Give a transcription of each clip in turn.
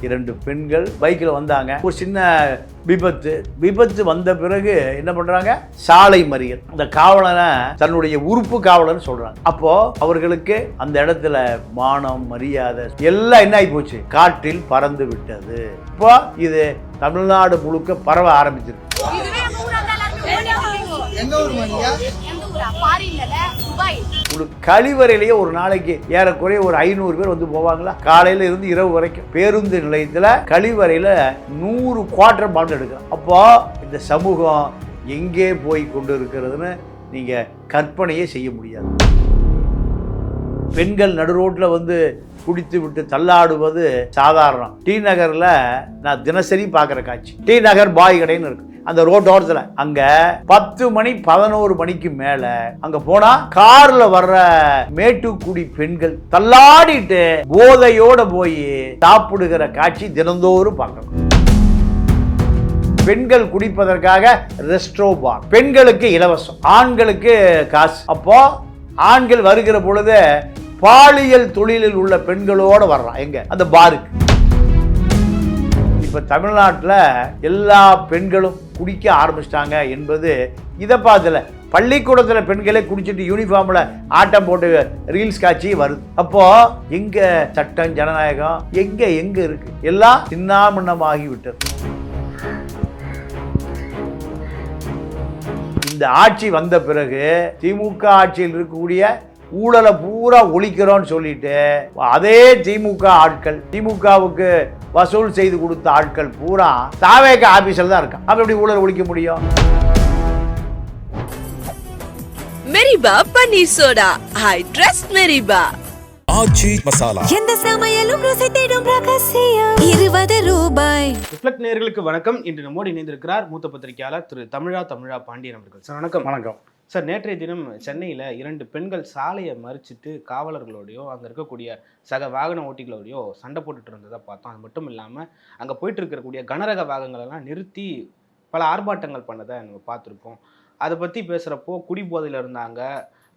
2 பெண்கள் பைக்கில் வந்தாங்க. ஒரு சின்ன விபத்து வந்த பிறகு என்ன பண்றாங்க, சாலை மறியல். அந்த காவலனை தன்னுடைய உறுப்பு காவலன் சொல்றாங்க. அப்போ அவர்களுக்கு அந்த இடத்துல மானம் மரியாதை எல்லாம் என்ன ஆகி போச்சு, காற்றில் பறந்து விட்டது. இப்போ இது தமிழ்நாடு முழுக்க பரவ ஆரம்பிச்சிருக்கு. ஒரு கழிவறையிலேயே ஒரு நாளைக்கு ஏறக்குறைய ஒரு 500 பேர் வந்து போவாங்களா, காலையில இருந்து இரவு வரைக்கும். பேருந்து நிலையத்தில் கழிவறையில் 100 குவார்டர் பாட்டில் எடுக்கலாம். அப்போ இந்த சமூகம் எங்கே போய் கொண்டு இருக்கிறதுன்னு நீங்க கற்பனையே செய்ய முடியாது. பெண்கள் நடு ரோட்டில் வந்து குடித்து விட்டு தள்ளாடுவது சாதாரணம். டி நகரில் நான் தினசரி பார்க்குற காட்சி. டி நகர் பாய் கடைன்னு இருக்கு அந்த ரோட்டோரத்தில். அங்க 10 மணி 11 மணிக்கு மேல அங்க போனா கார்ல வர்ற மேட்டுக்குடி பெண்கள் தள்ளாடிட்டு போதையோட போய் சாப்பிடுகிற காட்சி தினந்தோறும் பார்க்கணும். பெண்கள் குடிப்பதற்காக ரெஸ்ட்ரோ பார், பெண்களுக்கு இலவசம், ஆண்களுக்கு காசு. அப்போ ஆண்கள் வருகிற பொழுது பாலியல் தொழிலில் உள்ள பெண்களோட வர்றான் எங்க, அந்த பாருக்கு. இப்ப தமிழ்நாட்டில் எல்லா பெண்களும் குடிக்க ஆரம்பிச்சிட்டாங்க என்பது இதை பார்த்துல பள்ளிக்கூடத்தில் பெண்களே குடிச்சிட்டு யூனிஃபார்ம்ல ஆட்டம் போட்டு ரீல்ஸ் காட்சி வருது. அப்போ எங்க சட்டம் ஜனநாயகம் எங்க இருக்கு, எல்லாம் சின்னாமண்ணமாகி விட்டது. இந்த ஆட்சி வந்த பிறகு திமுக ஆட்சியில் இருக்கக்கூடிய ஊழலை பூரா ஒழிக்கிறோன்னு சொல்லிட்டு அதே திமுக ஆட்கள், திமுகவுக்கு வசூல் செய்து கொடுத்த ஆட்கள் பூரா தாவேக ஆபீஸ்ல தான் இருக்கான். அப்ப எப்படி ஊழல் ஒழிக்க முடியும்? மெரிபா பன்னீர் சோடா, ஐ ட்ரஸ்ட் மெரிபா. ஆச்சி மசாலா, எந்த சமையலும் ருசி தேடும் ரகசியம் 20 ரூபாய். ரிஃப்ளெக்ட் நேயர்களுக்கு வணக்கம். இன்று நம்மோடு இணைந்திருக்கிறார் மூத்த பத்திரிகையாளர் திரு தமிழா பாண்டியன் அவர்கள். சார் வணக்கம். வணக்கம் சார். நேற்றைய தினம் சென்னையில் 2 பெண்கள் சாலையை மறிச்சிட்டு காவலர்களோடையோ அங்கே இருக்கக்கூடிய சக வாகன ஓட்டிகளோடையோ சண்டை போட்டுட்டு இருந்ததை பார்த்தோம். அது மட்டும் இல்லாமல் அங்கே போயிட்டு இருக்கக்கூடிய கனரக வாகனங்களெல்லாம் நிறுத்தி பல ஆர்ப்பாட்டங்கள் பண்ணதை நம்ம பார்த்துருக்கோம். அதை பற்றி பேசுகிறப்போ குடிபோதையில் இருந்தாங்க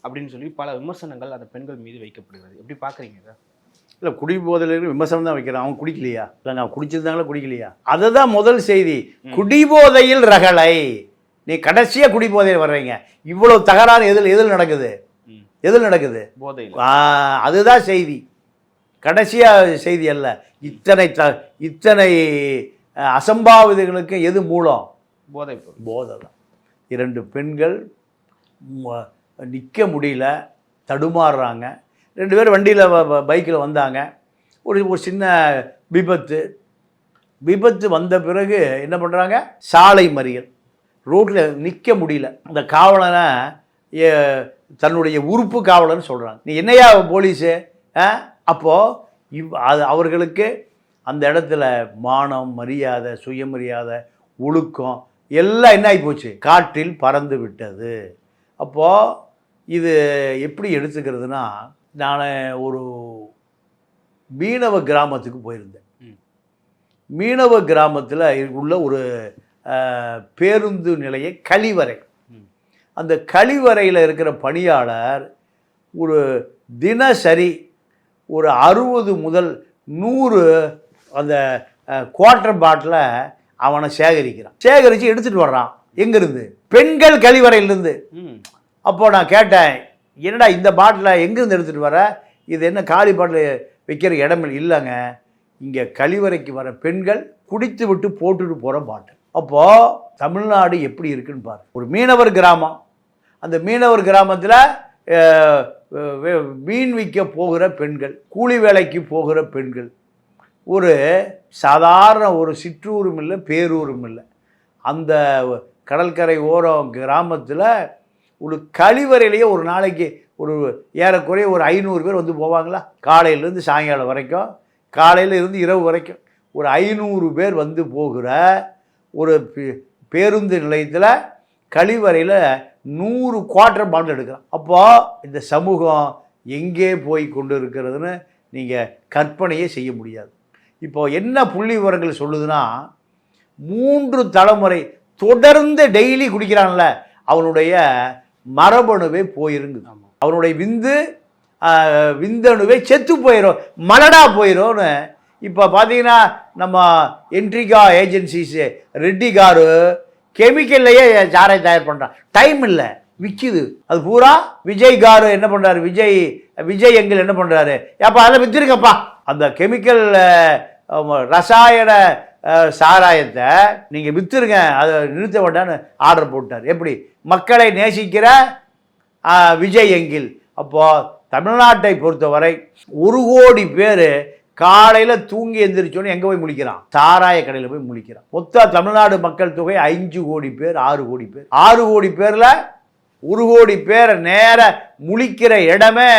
அப்படின்னு சொல்லி பல விமர்சனங்கள் அந்த பெண்கள் மீது வைக்கப்படுகிறது. எப்படி பார்க்குறீங்க சார்? இல்லை, குடிபோதையில் விமர்சனம் தான் வைக்கிறான். அவங்க குடிக்கலையா, இல்லைங்க அவங்க குடிச்சிருந்தாங்களா குடிக்கலையா, அதுதான் முதல் செய்தி. குடிபோதையில் ரகளை, நீ கடைசியாக குடிபோதையில் வர்றீங்க. இவ்வளவு தகராறு எதில் நடக்குது? போதையில். அதுதான் செய்தி, கடைசியாக செய்தி அல்ல. இத்தனை அசம்பாவிதங்களுக்கு எது மூலம்? போதை தான். 2 பெண்கள் நிற்க முடியல, தடுமாறுறாங்க. 2 பேர் வண்டியில் பைக்கில் வந்தாங்க. ஒரு சின்ன விபத்து வந்த பிறகு என்ன பண்ணுறாங்க, சாலை மறியல். ரோட்டில் நிற்க முடியல. அந்த காவலனை தன்னுடைய உறுப்பு காவலன்னு சொல்கிறாங்க. நீ என்னையா போலீஸு? அப்போது அது அவர்களுக்கு அந்த இடத்துல மானம் மரியாதை சுயமரியாதை ஒழுக்கம் எல்லாம் என்ன ஆகி போச்சு, காற்றில் பறந்து விட்டது. அப்போது இது எப்படி எடுத்துக்கிறதுனா, நான் ஒரு மீனவ கிராமத்துக்கு போயிருந்தேன். மீனவ கிராமத்தில் உள்ள ஒரு பேருந்து நிலைய கழிவறை. அந்த கழிவறையில் இருக்கிற பணியாளர் ஒரு தினசரி ஒரு 60 முதல் 100 அந்த குவார்டர் பாட்டிலை அவனை சேகரித்து எடுத்துகிட்டு வர்றான். எங்கேருந்து? பெண்கள் கழிவறையிலேருந்து. அப்போ நான் கேட்டேன், என்னடா இந்த பாட்டிலை எங்கேருந்து எடுத்துகிட்டு வர? இது என்ன காலி பாட்டில் வைக்கிற இடம் இல்லைங்க, இங்கே கழிவறைக்கு வர பெண்கள் குடித்து விட்டு போட்டுட்டு போகிற பாட்டில். அப்போது தமிழ்நாடு எப்படி இருக்குன்னு பாரு. ஒரு மீனவர் கிராமம், அந்த மீனவர் கிராமத்தில் மீன் விற்க போகிற பெண்கள், கூலி வேலைக்கு போகிற பெண்கள், ஒரு சாதாரண ஒரு சிற்றூரும் இல்லை பேரூரும் இல்லை, அந்த கடற்கரை ஓரம் கிராமத்தில் ஒரு கழிவறையிலேயே ஒரு நாளைக்கு ஒரு ஏறக்குறைய ஒரு 500 பேர் வந்து போவாங்களா, காலையிலேருந்து சாயங்காலம் வரைக்கும், காலையில் இருந்து இரவு வரைக்கும் ஒரு 500 பேர் வந்து போகிற ஒரு பேருந்து நிலையத்தில் கழிவறையில் 100 குவார்டர் பாட்டில் எடுக்கிறான். அப்போது இந்த சமூகம் எங்கே போய் கொண்டு இருக்கிறதுன்னு நீங்கள் கற்பனையே செய்ய முடியாது. இப்போது என்ன புள்ளி விவரங்கள் சொல்லுதுன்னா, 3 தலைமுறை தொடர்ந்து டெய்லி குடிக்கிறான்ல, அவனுடைய மரபணுவே போயிருங்க, அவனுடைய விந்தணுவே செத்து போயிடும், மலடா போயிடும்னு இப்போ பார்த்தீங்கன்னா நம்ம என்ட்ரிகா ஏஜென்சிஸு ரெட்டி காரு கெமிக்கல்லையே சாராயம் தயார் பண்ணுறான். டைம் இல்லை, விற்கிது அது பூரா. விஜய் காரு என்ன பண்ணுறாரு, விஜய் எங்கள் என்ன பண்ணுறாரு, அப்போ அதில் விற்றுருக்கப்பா அந்த கெமிக்கல் ரசாயன சாராயத்தை நீங்கள் விற்றுருங்க, அதை நிறுத்த வேண்டான்னு ஆர்டர் போட்டார். எப்படி மக்களை நேசிக்கிற விஜய் எங்கில். அப்போது தமிழ்நாட்டை பொறுத்தவரை 1 கோடி பேர் காலையில் தூங்கி எந்திரிச்சோன்னு எங்கே போய் முழிக்கிறான், சாராய கடையில் போய் முழிக்கிறான். மொத்த தமிழ்நாடு மக்கள் தொகை 5 கோடி பேர், 6 கோடி பேர். 6 கோடி பேரில் 1 கோடி பேரை நேர முழிக்கிற இடமே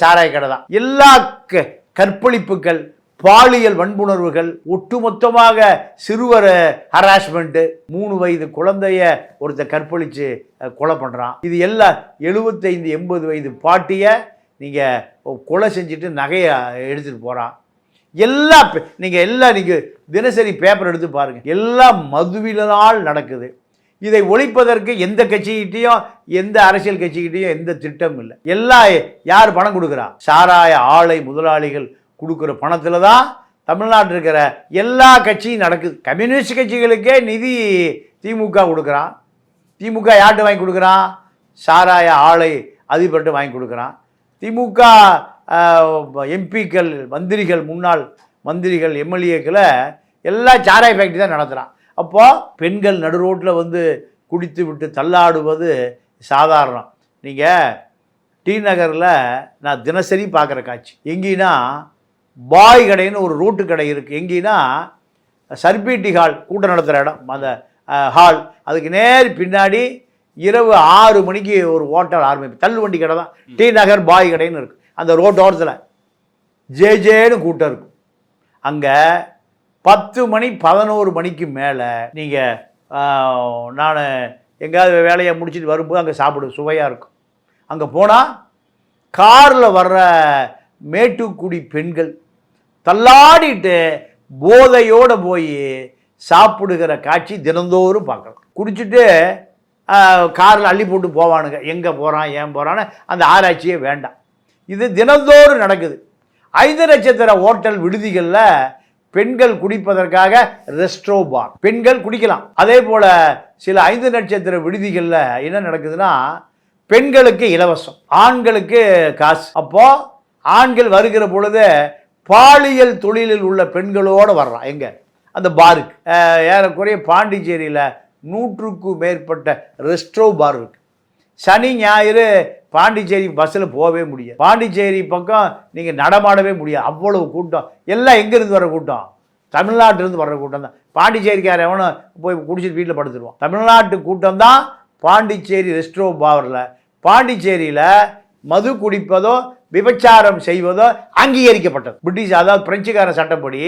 சாராய கடை தான். எல்லா கற்பழிப்புகள், பாலியல் வன்புணர்வுகள், ஒட்டுமொத்தமாக சிறுவர் ஹராஸ்மெண்ட்டு, 3 வயது குழந்தைய ஒருத்தர் கற்பழித்து கொலை பண்ணுறான். இது எல்லாம் 75-80 வயது பாட்டியை நீங்கள் கொலை செஞ்சுட்டு நகையை எடுத்துகிட்டு போகிறான். நீங்கள் தினசரி பேப்பர் எடுத்து பாருங்கள், எல்லாம் மதுவினால் நடக்குது. இதை ஒழிப்பதற்கு எந்த கட்சிகிட்டையும் எந்த அரசியல் கட்சிகிட்டையும் எந்த திட்டம் இல்லை. எல்லாம் யார் பணம் கொடுக்குறா, சாராய ஆலை முதலாளிகள் கொடுக்குற பணத்தில் தான் தமிழ்நாட்டில் இருக்கிற எல்லா கட்சியும் நடக்குது. கம்யூனிஸ்ட் கட்சிகளுக்கே நிதி திமுக கொடுக்குறான். திமுக யார்கிட்ட வாங்கி கொடுக்குறான், சாராய ஆலை அதிபர்கிட்ட வாங்கி கொடுக்குறான். திமுக எம்பிக்கள், மந்திரிகள், முன்னாள் மந்திரிகள், எம்எல்ஏக்களை எல்லாம் சாராய ஃபேக்ட்ரி தான் நடத்துகிறான். அப்போது பெண்கள் நடு ரோட்டில் வந்து குடித்து விட்டு தள்ளாடுவது சாதாரணம். நீங்கள் டி நகரில் நான் தினசரி பார்க்குற காட்சி எங்கேனா, பாய் கடைன்னு ஒரு ரோட்டு கடை இருக்குது. எங்கேனா சர்பிடி ஹால், கூட்டம் நடத்துகிற இடம், அந்த ஹால், அதுக்கு நேர் பின்னாடி இரவு 6 மணிக்கு ஒரு ஹோட்டல் ஆரம்பிப்பு, தள்ளுவண்டி கடை தான். டி நகர் பாய் கடைன்னு இருக்குது. அந்த ரோட்டோரத்தில் ஜேஜேன்னு கூட்டம் இருக்கும். அங்கே 10 மணி 11 மணிக்கு மேலே நீங்கள் நான் எங்கேயாவது வேலையை முடிச்சுட்டு வரும்போது அங்கே சாப்பிடு சுவையாக இருக்கும். அங்கே போனால் காரில் வர்ற மேட்டுக்குடி பெண்கள் தள்ளாடிட்டு போதையோடு போய் சாப்பிடுகிற காட்சி தினந்தோறும் பார்க்கலாம். குடிச்சிட்டு காரில் அள்ளி போட்டு போவானுங்க, எங்கே போகிறான் ஏன் போகிறான்னு அந்த ஆராய்ச்சியே வேண்டாம். இது தினந்தோறும் நடக்குது. 5 நட்சத்திர ஹோட்டல் விடுதிகளில் பெண்கள் குடிப்பதற்காக ரெஸ்ட்ரோ பார், பெண்கள் குடிக்கலாம். அதே போல் சில 5 நட்சத்திர விடுதிகளில் என்ன நடக்குதுன்னா, பெண்களுக்கு இலவசம், ஆண்களுக்கு காசு. அப்போது ஆண்கள் வருகிற பொழுது பாலியல் தொழிலில் உள்ள பெண்களோடு வர்றான். எங்கே அந்த பாருக்கு ஏறக்குறைய பாண்டிச்சேரியில் 100க்கும் மேற்பட்ட ரெஸ்ட்ரோ பார் இருக்குது. சனி ஞாயிறு பாண்டிச்சேரி பஸ்ஸில் போகவே முடியாது. பாண்டிச்சேரி பக்கம் நீங்கள் நடமாடவே முடியாது, அவ்வளவு கூட்டம். எல்லாம் எங்கேருந்து வர்ற கூட்டம், தமிழ்நாட்டிலேருந்து வர்ற கூட்டம் தான். பாண்டிச்சேரிக்கார எவனும் போய் குடிச்சிட்டு வீட்டில் படுத்துருவான். தமிழ்நாட்டு கூட்டம் தான் பாண்டிச்சேரி ரெஸ்ட்ரோ பாரில். பாண்டிச்சேரியில் மது குடிப்பதோ விபச்சாரம் செய்வதோ அங்கீகரிக்கப்பட்டது. பிரிட்டிஷ், அதாவது பிரெஞ்சுக்கார சட்டப்படி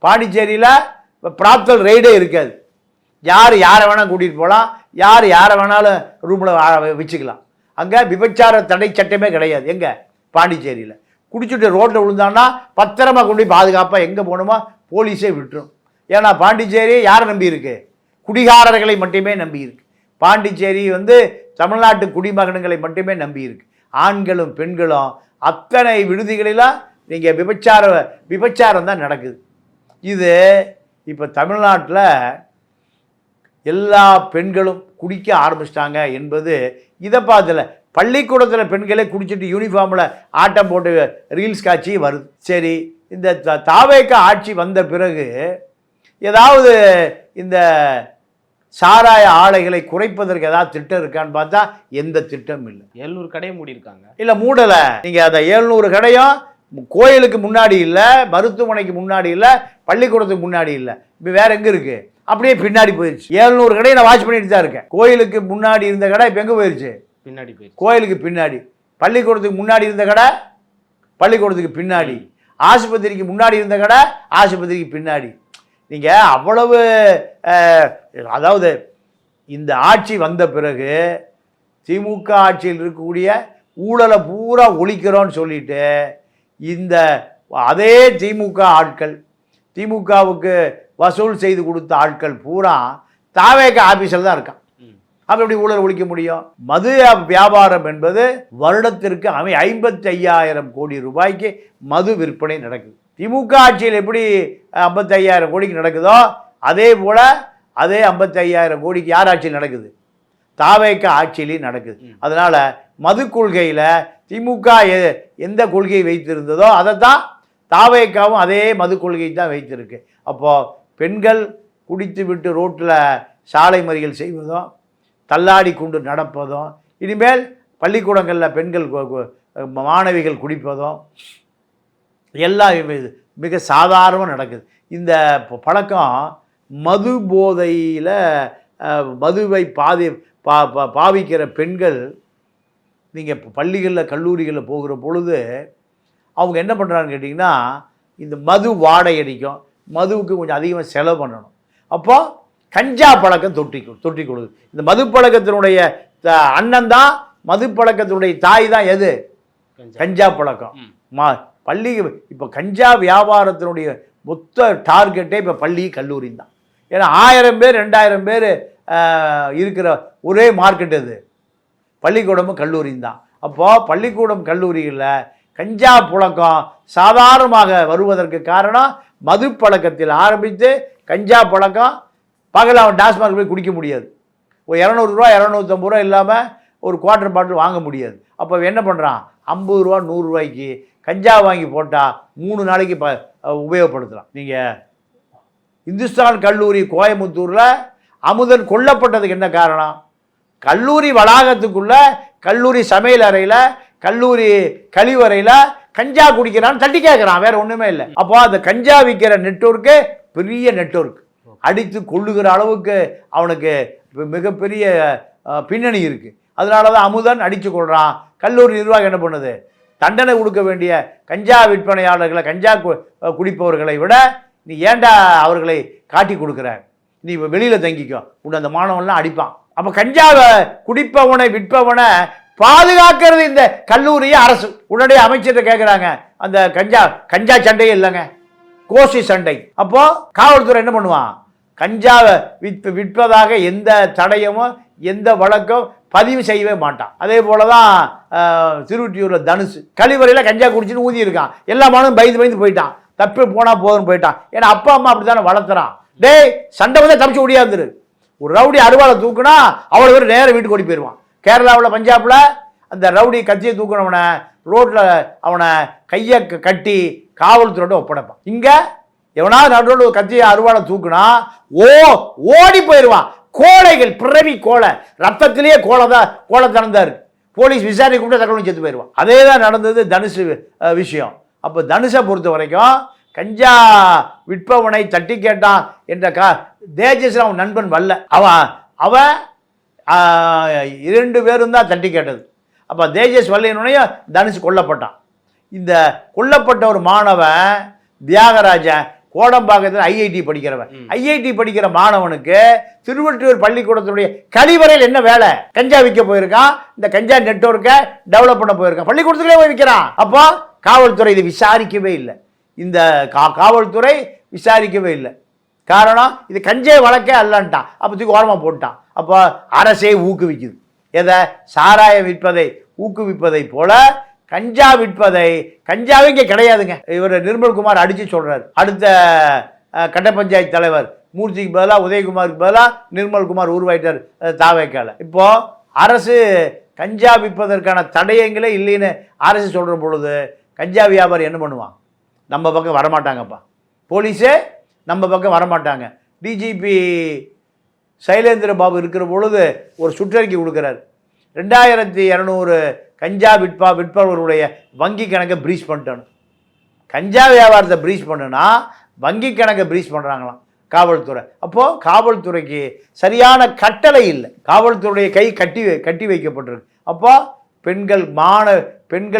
பாண்டிச்சேரியில் பிராப்தல் ரைடே இருக்காது. யார் யாரை வேணால் கூட்டிகிட்டு போகலாம், யார் யாரை வேணாலும் ரூமில் வச்சுக்கலாம். அங்கே விபச்சார தடை சட்டமே கிடையாது. எங்கே பாண்டிச்சேரியில் குடிச்சுட்டு ரோட்டில் விழுந்தான்னா பத்திரமா கொண்டு போய் பாதுகாப்பாக எங்கே போகணுமோ போலீஸே விட்டுரும். ஏன்னா பாண்டிச்சேரி யாரை நம்பி இருக்கு, குடிகாரர்களை மட்டுமே நம்பி இருக்கு. பாண்டிச்சேரி வந்து தமிழ்நாட்டு குடிமகன்களை மட்டுமே நம்பி இருக்கு. ஆண்களும் பெண்களும் அத்தனை விடுதிகளெல்லாம் நீங்கள் விபச்சாரம் தான் நடக்குது. இது இப்போ தமிழ்நாட்டில் எல்லா பெண்களும் குடிக்க ஆரம்பிச்சிட்டாங்க என்பது இதை பார்த்துல. பள்ளிக்கூடத்தில் பெண்களே குடிச்சிட்டு யூனிஃபார்மில் ஆட்டம் போட்டு ரீல்ஸ் காட்சி வருது. சரி, இந்த தாவேக ஆட்சி வந்த பிறகு ஏதாவது இந்த சாராய ஆலைகளை குறைப்பதற்கு ஏதாவது திட்டம் இருக்கான்னு பார்த்தா எந்த திட்டம் இல்லை. 700 கடையை மூடி இருக்காங்க. இல்லை, மூடலை. நீங்கள் அந்த 700 கடையும் கோயிலுக்கு முன்னாடி இல்லை, மருத்துவமனைக்கு முன்னாடி இல்லை, பள்ளிக்கூடத்துக்கு முன்னாடி இல்லை, இப்போ வேற எங்கே இருக்குது, அப்படியே பின்னாடி போயிடுச்சு. 700 கடையை நான் வாட்ச் பண்ணிட்டு தான் இருக்கேன். கோயிலுக்கு முன்னாடி இருந்த கடை இப்போ எங்கே போயிடுச்சு, பின்னாடி போயிடுச்சு. கோயிலுக்கு பின்னாடி. பள்ளிக்கூடத்துக்கு முன்னாடி இருந்த கடை பள்ளிக்கூடத்துக்கு பின்னாடி, ஆஸ்பத்திரிக்கு முன்னாடி இருந்த கடை ஆஸ்பத்திரிக்கு பின்னாடி. நீங்கள் அவ்வளவு, அதாவது இந்த ஆட்சி வந்த பிறகு திமுக ஆட்சியில் இருக்கக்கூடிய ஊழலை பூரா ஒழிக்கிறோன்னு சொல்லிட்டு இந்த அதே திமுக ஆட்கள், திமுகவுக்கு வசூல் செய்து கொடுத்த ஆட்கள் பூரா தாவேக ஆபீஸில் தான் இருக்கான். அப்போ எப்படி ஊழல் ஒழிக்க முடியும்? மது வியாபாரம் என்பது வருடத்திற்கு 55,000 கோடி ரூபாய்க்கு மது விற்பனை நடக்குது. திமுக ஆட்சியில் எப்படி 55,000 கோடிக்கு நடக்குதோ அதே போல் அதே 55,000 கோடிக்கு யார் ஆட்சியில் நடக்குது? தாவேக ஆட்சியிலையும் நடக்குது. அதனால் மது கொள்கையில் திமுக எந்த கொள்கையை வைத்திருந்ததோ அதை தான் தாவேகாவும் அதே மது கொள்கையை தான் வைத்திருக்கு. அப்போது பெண்கள் குடித்து விட்டு ரோட்டில் சாலை மறியல் செய்வதும் தள்ளாடி கொண்டு நடப்பதும், இனிமேல் பள்ளிக்கூடங்களில் பெண்கள் மாணவிகள் குடிப்பதும் எல்லாம் மிக சாதாரணமாக நடக்குது. இந்த பழக்கம் மது போதையில் மதுவை பாவிக்கிற பெண்கள் நீங்கள் பள்ளிகளில் கல்லூரிகளில் போகிற பொழுது அவங்க என்ன பண்ணுறாங்கன்னு கேட்டிங்கன்னா, இந்த மது வாடை அடிக்கும், மதுவுக்கு கொஞ்சம் அதிகமாக செலவு பண்ணணும். அப்போது கஞ்சா பழக்கம் தொட்டி கொடுக்குது. இந்த மது பழக்கத்தினுடைய அண்ணன் தான் மது பழக்கத்தினுடைய தாய் தான் எது? கஞ்சா பழக்கம். பள்ளி இப்போ கஞ்சா வியாபாரத்தினுடைய மொத்த டார்கெட்டே இப்போ பள்ளி கல்லூரி தான். ஏன்னா 1000 பேர் 2000 பேர் இருக்கிற ஒரே மார்க்கெட் அது பள்ளிக்கூடமும் கல்லூரியும் தான். அப்போது பள்ளிக்கூடம் கல்லூரிகளில் கஞ்சா புழக்கம் சாதாரணமாக வருவதற்கு காரணம் மது பழக்கத்தில் ஆரம்பித்து கஞ்சா பழக்கம். பகல் அவன் டாஸ்மார்க் போய் குடிக்க முடியாது, ஒரு 200 ரூபா 250 ரூபா இல்லாமல் ஒரு குவார்ட்டர் பாட்டில் வாங்க முடியாது. அப்போ என்ன பண்ணுறான், 50 ரூபா 100 ரூபாய்க்கு கஞ்சா வாங்கி போட்டால் 3 நாளைக்கு உபயோகப்படுத்தலாம். நீங்கள் இந்துஸ்தான் கல்லூரி கோயம்புத்தூரில் அமுதன் கொல்லப்பட்டதுக்கு என்ன காரணம்? கல்லூரி வளாகத்துக்குள்ளே கல்லூரி சமையல் அறையில் கல்லூரி கழிவறையில் கஞ்சா குடிக்கிறான்னு தட்டி கேட்குறான், வேறு ஒன்றுமே இல்லை. அப்போ அந்த கஞ்சா விற்கிற நெட்வொர்க்கு பெரிய நெட்வொர்க், அடித்து கொள்ளுகிற அளவுக்கு அவனுக்கு மிகப்பெரிய பின்னணி இருக்குது. அதனால தான் அமுதன் அடித்து கொள்கிறான். கல்லூரி நிர்வாகம் என்ன பண்ணுது, தண்டனை கொடுக்க வேண்டிய கஞ்சா விற்பனையாளர்களை, கஞ்சா குடிப்பவர்களை விட நீ ஏண்டா அவர்களை காட்டி கொடுக்குற, நீ வெளியில் தங்கிக்கோ, உன்னை அந்த மாணவன்லாம் அடிப்பான். அப்போ கஞ்சாவை குடிப்பவனை விற்பவனை பாதுகாக்கிறது இந்த கல்லூரியை அரசு. உடனே அமைச்சர்கிட்ட கேட்குறாங்க, அந்த கஞ்சா சண்டையே இல்லைங்க, கோஷி சண்டை. அப்போது காவல்துறை என்ன பண்ணுவான், கஞ்சாவை விற்பதாக எந்த தடயமும் எந்த வழக்கம் பதிவு செய்யவே மாட்டான். அதே போல தான் திருவொற்றியூரில் தனுசு கழிவறையில் கஞ்சா குடிச்சுன்னு ஊதி இருக்கான். எல்லா மானும் பயந்து போயிட்டான், தப்பி போனால் போதும்னு போயிட்டான். ஏன்னா அப்பா அம்மா அப்படி தானே வளர்த்துறான். டேய் சண்டை வந்து தப்பிச்சு ஓடியாந்துரு, ஒரு ரவுடி அருவாளை தூக்குனா அவ்வளோ பேர் நேரம் வீட்டுக்கு ஓடி போயிடுவான். கேரளாவில் பஞ்சாபில் அந்த ரவுடி கத்தியை தூக்குனவனை ரோட்டில் அவனை கையை கட்டி காவல்துறையோட ஒப்படைப்பான். இங்கே எவனாவது நடுவில் கத்தியை அருவாளை தூக்குனா ஓடி போயிடுவான். கோழைகள், பிறவி கோலை, ரத்தத்திலேயே கோலத்தனம் தான் இருக்கு. போலீஸ் விசாரணை கூப்பிட்டு தகவல் செத்து போயிடுவான். அதே தான் நடந்தது தனுஷு விஷயம். அப்போ தனுஷை பொறுத்த வரைக்கும் கஞ்சா விற்பவனை தட்டி கேட்டான் என்ற தேஜஸ் அவன் நண்பன் வரல, அவன் 2 பேரும் தான் தட்டி கேட்டது. அப்போ தேஜஸ் வரலையே தனுஷ் கொல்லப்பட்டான். இந்த கொல்லப்பட்ட ஒரு மாணவன் தியாகராஜன் கோடம்பாக்கத்தில் ஐஐடி படிக்கிறவன். ஐஐடி படிக்கிற மாணவனுக்கு திருவொற்றியூர் பள்ளிக்கூடத்துடைய கழிவறையில் என்ன வேலை? கஞ்சா விற்க போயிருக்கான், இந்த கஞ்சா நெட்வொர்க்கை டெவலப் பண்ண போயிருக்கான், பள்ளிக்கூடத்துலேயே போய் விற்கிறான். அப்போ காவல்துறை இதை விசாரிக்கவே இல்லை. இந்த காவல்துறை விசாரிக்கவே இல்லை. காரணம், இது கஞ்சா வழக்கே அல்லன்ட்டான். அப்போ தூக்கி ஓரமாக போட்டான். அப்போ அரசே ஊக்குவிக்குது எதை? சாராயம் விற்பதை ஊக்குவிப்பதை போல கஞ்சா விற்பதை. கஞ்சாவே இங்கே கிடையாதுங்க. இவர் நிர்மல்குமார் அடித்து சொல்கிறார். அடுத்த கட்ட பஞ்சாயத்து தலைவர் மூர்த்திக்கு பதிலாக உதயகுமாருக்கு பதிலாக நிர்மல்குமார் உருவாயிட்டார் தாவேக்கால. இப்போது அரசு கஞ்சா விற்பதற்கான தடயங்களே இல்லைன்னு அரசு சொல்கிற பொழுது கஞ்சா வியாபாரி என்ன பண்ணுவான்? நம்ம பக்கம் வரமாட்டாங்கப்பா, போலீஸே நம்ம பக்கம் வரமாட்டாங்க. டிஜிபி சைலேந்திர பாபு இருக்கிற பொழுது ஒரு சுற்றறிக்கை கொடுக்குறாரு. 2200 கஞ்சா விற்பவர்களுடைய வங்கி கணக்கை ப்ரீஸ் பண்ணிட்டோன்னு. கஞ்சா வியாபாரத்தை ப்ரீஸ் பண்ணுனா வங்கி கணக்கை ப்ரீஸ் பண்ணுறாங்களாம் காவல்துறை. அப்போது காவல்துறைக்கு சரியான கட்டளை இல்லை, காவல்துறையுடைய கை கட்டி வைக்கப்பட்டிருக்கு. அப்போ பெண்கள்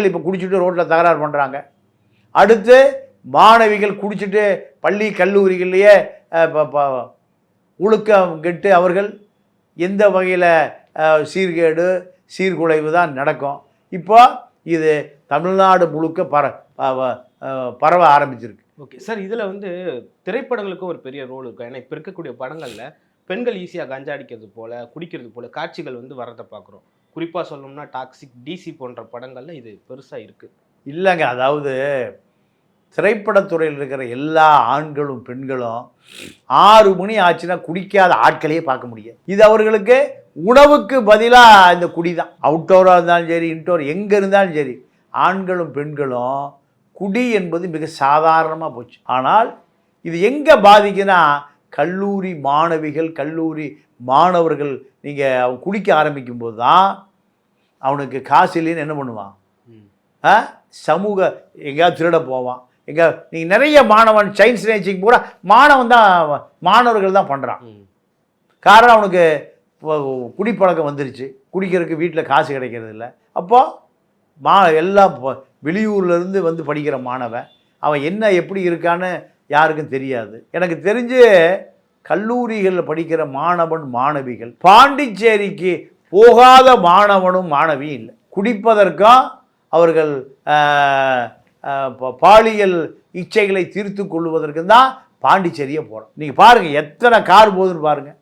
இப்போ குடிச்சிட்டு ரோட்டில் தகராறு பண்ணுறாங்க. அடுத்து மாணவிகள் குடிச்சிட்டு பள்ளி கல்லூரிகள்லேயே ஒழுக்கம் கெட்டு அவர்கள் எந்த வகையில் சீர்குலைவு தான் நடக்கும். இப்போ இது தமிழ்நாடு முழுக்க பரவ ஆரம்பிச்சிருக்கு. ஓகே சார், இதில் வந்து திரைப்படங்களுக்கும் ஒரு பெரிய ரோல் இருக்கும். ஏன்னா இப்போ இருக்கக்கூடிய படங்களில் பெண்கள் ஈஸியாக கஞ்சா அடிக்கிறது போல் குடிக்கிறது போல் காட்சிகள் வந்து வரதை பார்க்குறோம். குறிப்பாக சொல்லணும்னா டாக்ஸிக், டிசி போன்ற படங்களில் இது பெருசாக இருக்குது. இல்லைங்க, அதாவது திரைப்படத்துறையில் இருக்கிற எல்லா ஆண்களும் பெண்களும் 6 மணி ஆச்சுன்னா குடிக்காத ஆட்களையே பார்க்க முடியாது. இது அவர்களுக்கு உணவுக்கு பதிலாக இந்த குடி தான். அவுட்டோராக இருந்தாலும் சரி, இன்டோர் எங்கே இருந்தாலும் சரி, ஆண்களும் பெண்களும் குடி என்பது மிக சாதாரணமாக போச்சு. ஆனால் இது எங்கே பாதிக்குன்னா, கல்லூரி மாணவிகள், கல்லூரி மாணவர்கள் நீங்கள் அவன் குடிக்க ஆரம்பிக்கும்போது தான் அவனுக்கு காசு இல்லைன்னு என்ன பண்ணுவான், சமூக எங்கேயாவது திருட போவான். எங்கே நீங்கள் நிறைய மாணவன் சைன் ஸ்னேச்சிங் பூரா மாணவர்கள் தான் பண்ணுறான். காரணம் அவனுக்கு குடிப்பழக்கம் வந்துருச்சு, குடிக்கிறதுக்கு வீட்டில் காசு கிடைக்கிறது இல்லை. அப்போது எல்லாம் வெளியூர்லேருந்து வந்து படிக்கிற மாணவன் அவன் என்ன எப்படி இருக்கான்னு யாருக்கும் தெரியாது. எனக்கு தெரிஞ்சு கல்லூரிகளில் படிக்கிற மாணவன் மாணவிகள் பாண்டிச்சேரிக்கு போகாத மாணவனும் மாணவியும் இல்லை. குடிப்பதற்கும் அவர்கள் பாலியல் இச்சைகளை தீர்த்து கொள்வதற்கு தான் பாண்டிச்சேரியே போகிறோம். நீங்கள் பாருங்கள், எத்தனை கார் போகுதுன்னு பாருங்கள்,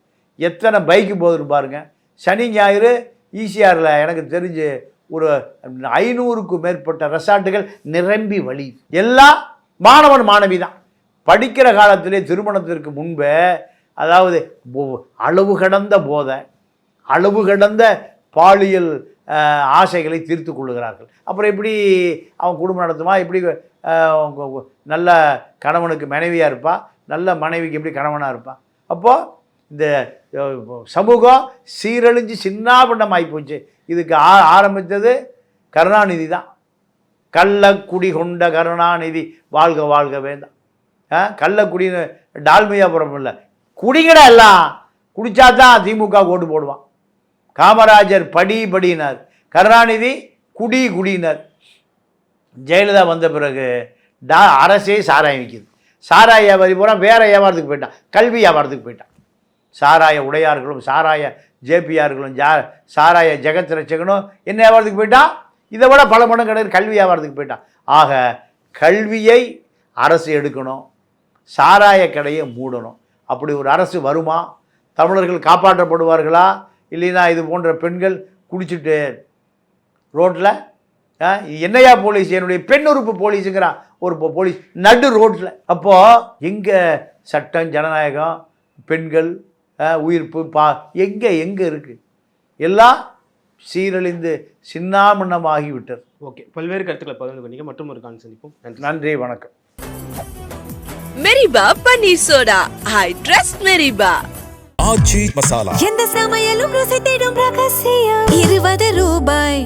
எத்தனை பைக்கு போகுதுன்னு பாருங்கள். சனி ஞாயிறு ஈசிஆரில் எனக்கு தெரிஞ்சு ஒரு 500க்கும் மேற்பட்ட ரெசார்ட்டுகள் நிரம்பி வழி. எல்லாம் மாணவன் மாணவி தான். படிக்கிற காலத்திலே திருமணத்திற்கு முன்பே, அதாவது அளவு கடந்த போதை, அளவு கடந்த பாலியல் ஆசைகளை தீர்த்து கொள்ளுகிறார்கள். அப்புறம் எப்படி அவன் குடும்பம் நடத்துவான், எப்படி நல்ல கணவனுக்கு மனைவியாக இருப்பான், நல்ல மனைவிக்கு எப்படி கணவனாக இருப்பான். அப்போது இந்த சமூகம் சீரழிஞ்சு சின்னாபின்னம் ஆகிப்போச்சு. இதுக்கு ஆரம்பித்தது கருணாநிதி தான். கள்ளக்குடி கொண்ட கருணாநிதி வாழ்க வாழ்கவே தான். கள்ளக்குடின்னு டால்மியாபுரம் இல்லை, குடிங்கடா எல்லாம், குடித்தா தான் திமுக ஓட்டு போடுவான். காமராஜர் படினார், கருணாநிதி குடியினர். ஜெயலலிதா வந்த பிறகு அரசே சாராயம் விற்கிது. சாராய வியாபாரி பூரா வேறு வியாபாரத்துக்கு போயிட்டான், கல்வி வியாபாரத்துக்கு போயிட்டான். சாராய உடையார்களும் சாராய ஜேபிஆர்களும் சாராய ஜெகத் ரட்சகனும் என்ன வியாபாரத்துக்கு போயிட்டான், இதை விட பல மடங்கு கிடையாது, கல்வி வியாபாரத்துக்கு போயிட்டான். ஆக கல்வியை அரசு எடுக்கணும், சாராய கடையை மூடணும். அப்படி ஒரு அரசு வருமா? தமிழர்கள் காப்பாற்றப்படுவார்களா? இல்லைன்னா இது போன்ற பெண்கள் குடிச்சிட்டு ரோட்டில் என்னையா போலீஸ், என்னுடைய பெண் உறுப்பு போலீஸுங்கிறா ஒரு போலீஸ் நடு ரோட்டில். அப்போது எங்கே சட்டம், ஜனநாயகம், பெண்கள் உயிர்ப்பு எங்கே இருக்குது? எல்லாம் சீரழிந்து சின்னாமண்ணமாகிவிட்டது. ஓகே, பல்வேறு கருத்துக்களை பகிர்ந்து கொண்டீங்க. மற்றும் ஒரு காணொளி சந்திப்போம். நன்றி, வணக்கம். மெரிபா பன்னீர் சோடா, ஐ ட்ரஸ்ட் மெரிபா. ஆச்சி மசாலா. எந்த சமையலும் ருசி தேடும் ரகசியம். 20 ரூபாய்.